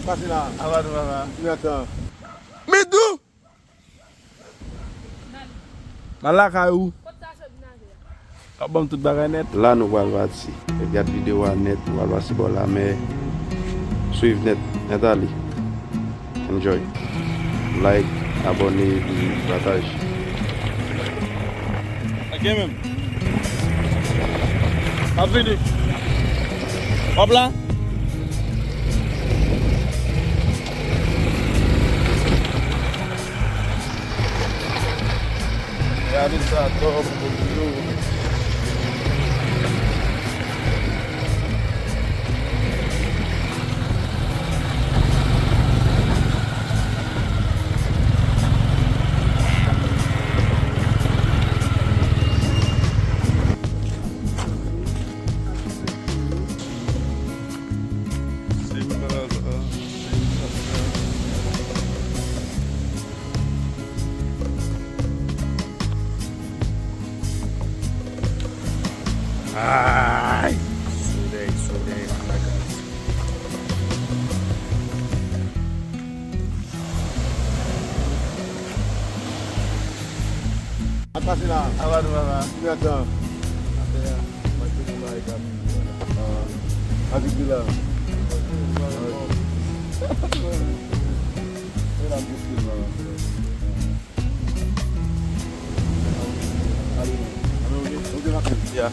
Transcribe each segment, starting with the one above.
Passez là. Avant de maman. Attends. Mais d'où? Là, où? Ah bon, toute bagarre net. Là, nous allons voir ici. Regarde vidéo à net, nous allons voir si bon la mer. Suivez net, Nathalie. Enjoy. Like, abonnez, partage. Ok même. Pas venu. Hop là. Regardez ça, top, ai, sudei, Passez là. Avant de maman. Attends. Avec de là. Yeah.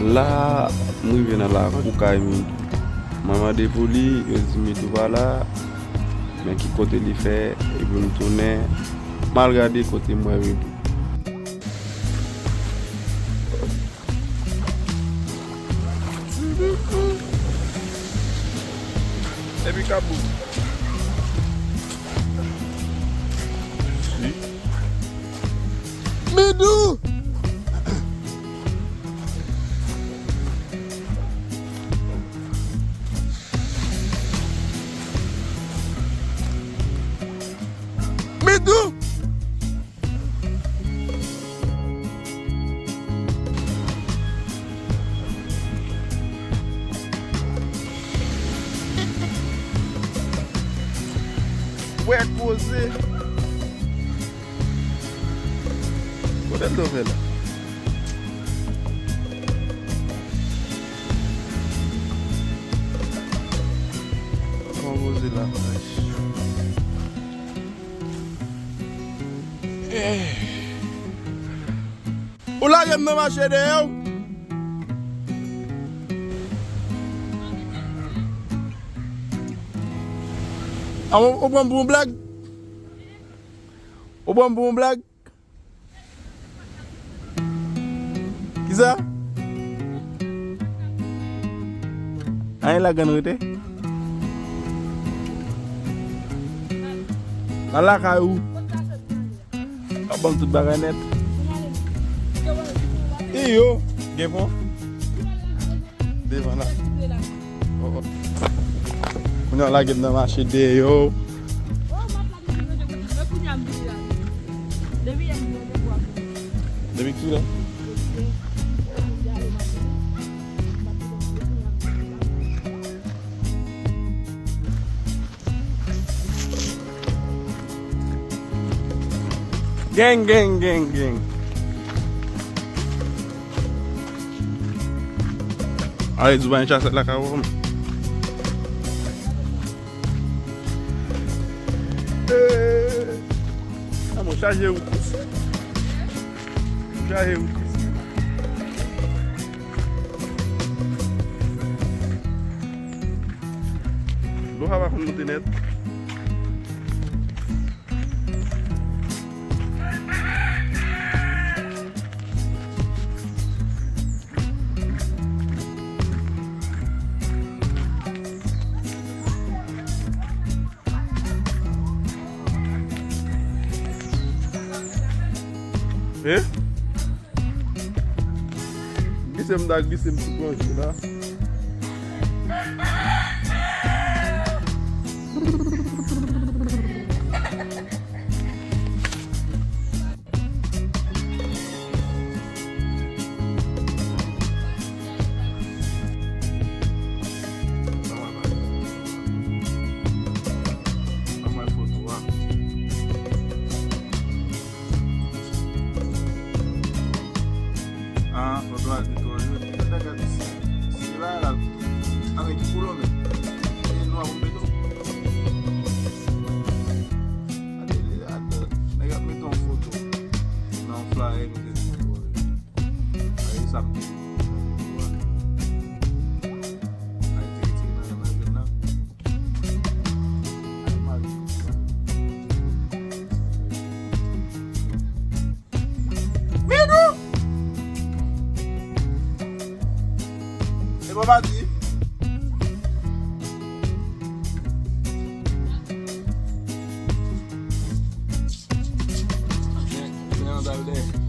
Là, nous venons là, Koukaï Maman de Poli, je dis tout va là, mais qui côté il fait, et vous nous tournez, mal regardé côté moi et tout. Et puis Kabou. Mais d'où? Mais d'où? Ouais, posé. Qual é a novela? Vamos lá. O lá eu não achei eu. O bom blague. O bom blague. Qui ça? Aïe la ganouté. Là où? Ah bon, toute bagarre net. Et yo, Gépon. Devant là. Oh, oh. On a la gueule dans le marché de yo. Depuis qui là? Gang. Allez, tu vas chasser la carotte. Vamos charger o charger o Lu haba com internet. Eh? Gisem da gisem si plonje la. Ah, foto al dito. Si la la ang ekipulo me. No ang beto. Nega meto un foto. Não fly no desse. Aí sabe. Aí tem na na. Aí mal. Medo! E baba di? Vem andar ali.